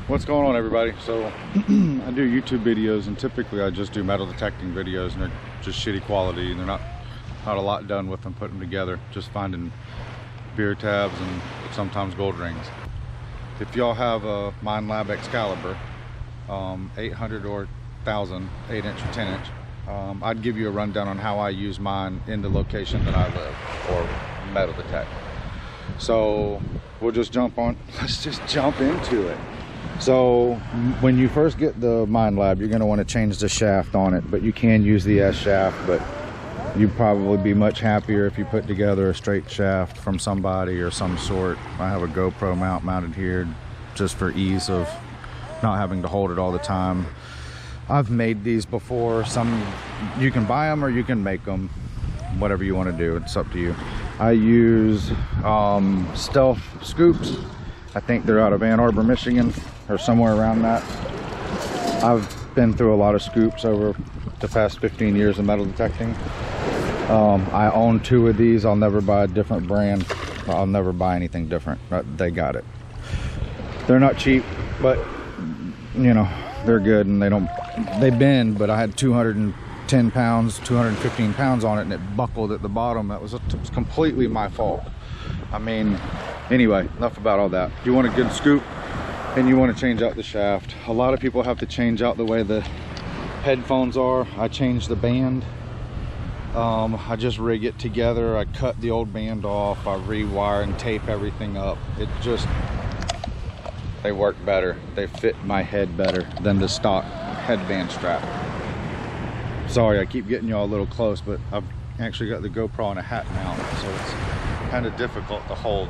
What's going on, everybody? So I do YouTube videos, and typically I just do metal detecting videos, and they're just shitty quality, and they're not a lot done with them putting them together, just finding beer tabs and sometimes gold rings. If y'all have a Minelab Excalibur 800 or 1000 8-inch or 10-inch, I'd give you a rundown on how I use mine in the location that I live or metal detect. So let's just jump into it. So when you first get the Minelab, you're going to want to change the shaft on it, but you can use the S shaft, but you'd probably be much happier if you put together a straight shaft from somebody or some sort. I have a Gopro Mount mounted here just for ease of not having to hold it all the time. I've made these before. Some you can buy them or you can make them, whatever you want to do, it's up to you. I use Stealth scoops. I think they're out of Ann Arbor, Michigan, or somewhere around that. I've been through a lot of scoops over the past 15 years of metal detecting. I own 2 of these. I'll never buy a different brand. I'll never buy anything different. They got it. They're not cheap, but you know, they're good, and they bend, but I had 210 pounds, 215 pounds on it, and it buckled at the bottom. It was completely my fault. I mean, anyway, enough about all that. You want a good scoop, and you want to change out the shaft. A lot of people have to change out the way the headphones are. I changed the band. I just rig it together. I cut the old band off. I rewire and tape everything up. They work better. They fit my head better than the stock headband strap. Sorry, I keep getting y'all a little close, but I've actually got the GoPro on a hat mount, so it's kind of difficult to hold.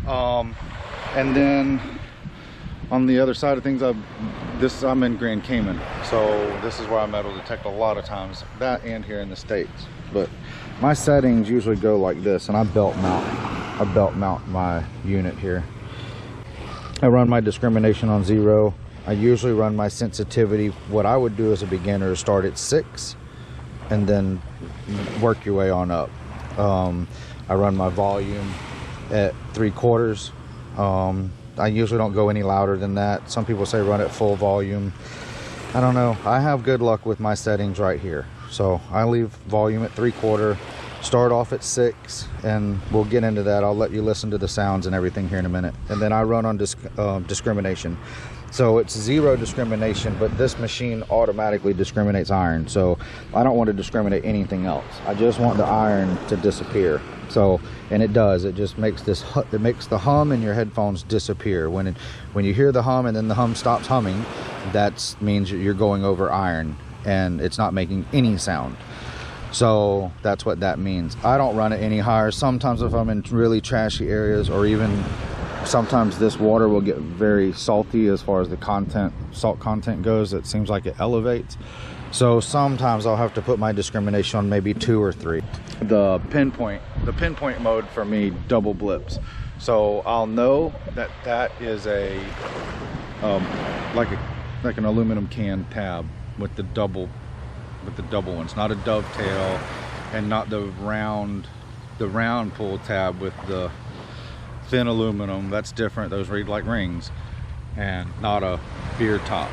And then on the other side of things, I'm in Grand Cayman, so this is where I metal detect a lot of times, that and here in the States. But my settings usually go like this, and I belt mount my unit here. I run my discrimination on 0. I usually run my sensitivity. What I would do as a beginner is start at 6 and then work your way on up. I run my volume at 3/4. I usually don't go any louder than that. Some people say run at full volume. I don't know. I have good luck with my settings right here. So I leave volume at 3/4, start off at 6, and we'll get into that. I'll let you listen to the sounds and everything here in a minute. And then I run on discrimination. So it's 0 discrimination, but this machine automatically discriminates iron. So I don't want to discriminate anything else. I just want the iron to disappear. So, and it does. It just makes it makes the hum in your headphones disappear. When you hear the hum and then the hum stops humming, that means you're going over iron and it's not making any sound. So that's what that means. I don't run it any higher. Sometimes if I'm in really trashy areas, or even sometimes this water will get very salty as far as the salt content goes. It seems like it elevates. So sometimes I'll have to put my discrimination on maybe 2 or 3. The pinpoint mode for me double blips. So I'll know that is a like an aluminum can tab with the double ones, not a dovetail, and not the round pull tab with the thin aluminum. That's different. Those read like rings, and not a beer top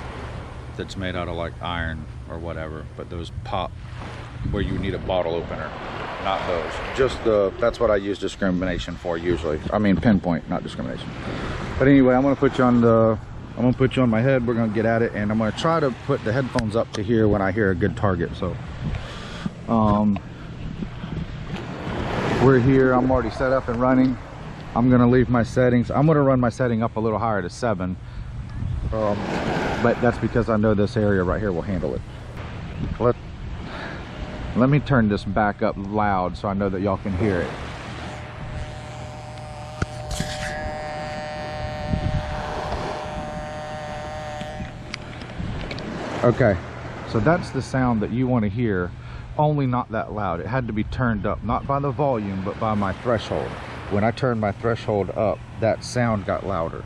that's made out of like iron or whatever, but those pop where you need a bottle opener, not those. That's what I use discrimination for usually. I mean pinpoint, not discrimination. But anyway, I'm gonna put you on my head. We're gonna get at it, and I'm gonna try to put the headphones up to here when I hear a good target. So we're here. I'm already set up and running. I'm gonna leave my settings. I'm gonna run my setting up a little higher to 7, but that's because I know this area right here will handle it. Let me turn this back up loud so I know that y'all can hear it. Okay, so that's the sound that you want to hear, only not that loud. It had to be turned up, not by the volume, but by my threshold. When I turned my threshold up, that sound got louder.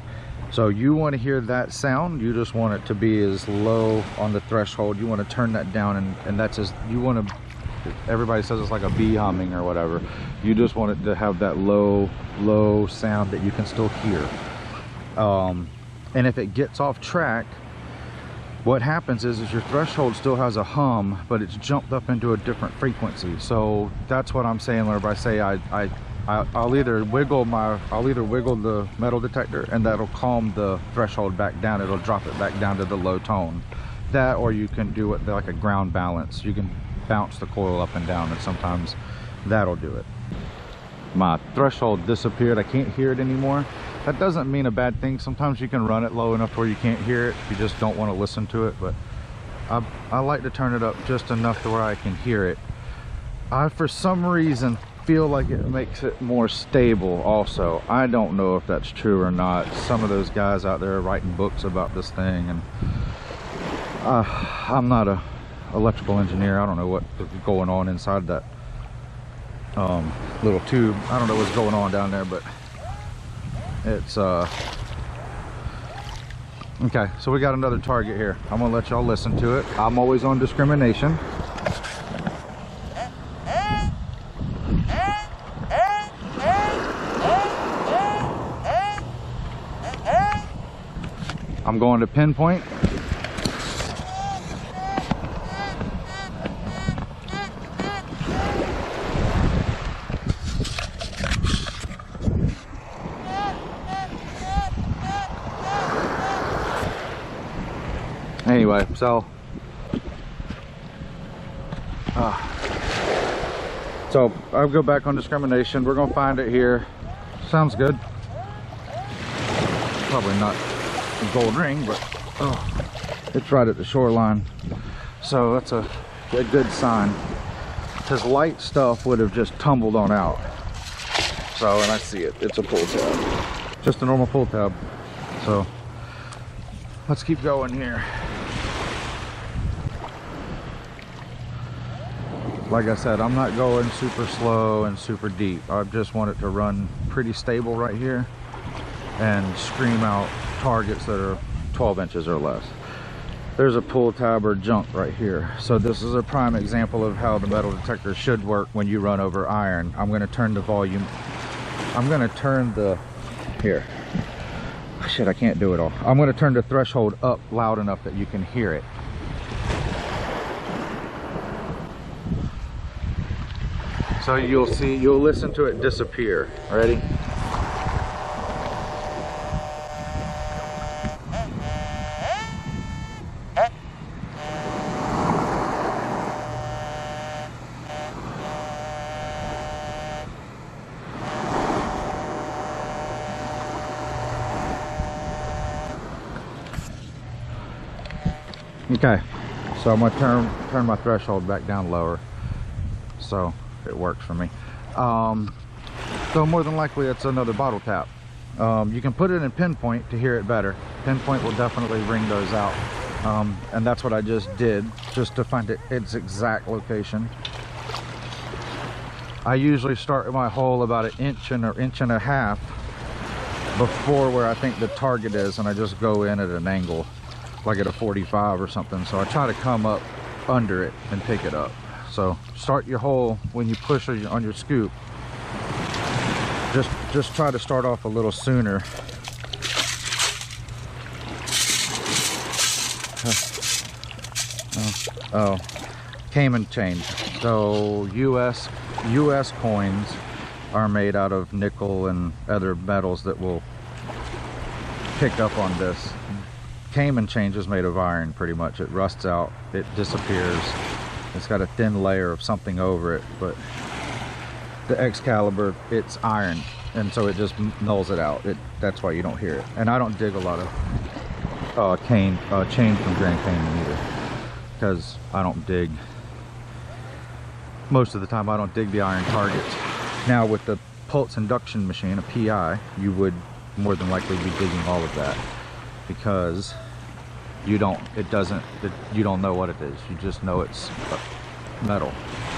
So you want to hear that sound, you just want it to be as low on the threshold. You want to turn that down, and that's as you want to, everybody says it's like a bee humming or whatever. You just want it to have that low sound that you can still hear. And if it gets off track, what happens is your threshold still has a hum, but it's jumped up into a different frequency. So that's what I'm saying whenever I say I'll either wiggle the metal detector, and that'll calm the threshold back down. It'll drop it back down to the low tone. That, or you can do it like a ground balance. You can bounce the coil up and down, and sometimes that'll do it. My threshold disappeared. I can't hear it anymore. That doesn't mean a bad thing. Sometimes you can run it low enough where you can't hear it if you just don't want to listen to it, but I like to turn it up just enough to where I can hear it. I, for some reason, feel like it makes it more stable also. I don't know if that's true or not. Some of those guys out there are writing books about this thing, and I'm not a electrical engineer. I don't know what's going on inside that little tube. I don't know what's going on down there, but it's okay. So we got another target here. I'm gonna let y'all listen to it. I'm always on discrimination. I'm going to pinpoint. Anyway, so I'll go back on discrimination. We're gonna find it here. Sounds good. Probably not a gold ring, but it's right at the shoreline, so that's a good sign, because light stuff would have just tumbled on out. So, and I see it, it's a pull tab, just a normal pull tab. So let's keep going here. Like I said, I'm not going super slow and super deep. I just want it to run pretty stable right here and scream out targets that are 12 inches or less. There's a pull tab or junk right here. So this is a prime example of how the metal detector should work when you run over iron. I'm going to turn the volume. I'm going to turn the, here. Shit, I can't do it all. I'm going to turn the threshold up loud enough that you can hear it. So you'll see, you'll listen to it disappear. Ready? Okay, so I'm gonna turn my threshold back down lower, so it works for me. So more than likely it's another bottle tap. You can put it in pinpoint to hear it better. Pinpoint will definitely ring those out, and that's what I just did, just to find its exact location. I usually start my hole about an inch or inch and a half before where I think the target is, and I just go in at an angle, like at a 45 or something. So I try to come up under it and pick it up. So start your hole when you push on your scoop. Just try to start off a little sooner. Oh, Cayman change. So US coins are made out of nickel and other metals that will pick up on this. Cayman change is made of iron, pretty much. It rusts out, it disappears. It's got a thin layer of something over it, but the Excalibur, it's iron, and so it just nulls it out. That's why you don't hear it. And I don't dig a lot of chain from Grand Canyon either, because I don't dig, most of the time I don't dig the iron targets. Now with the pulse induction machine, a PI, you would more than likely be digging all of that, because you don't know what it is. You just know it's metal.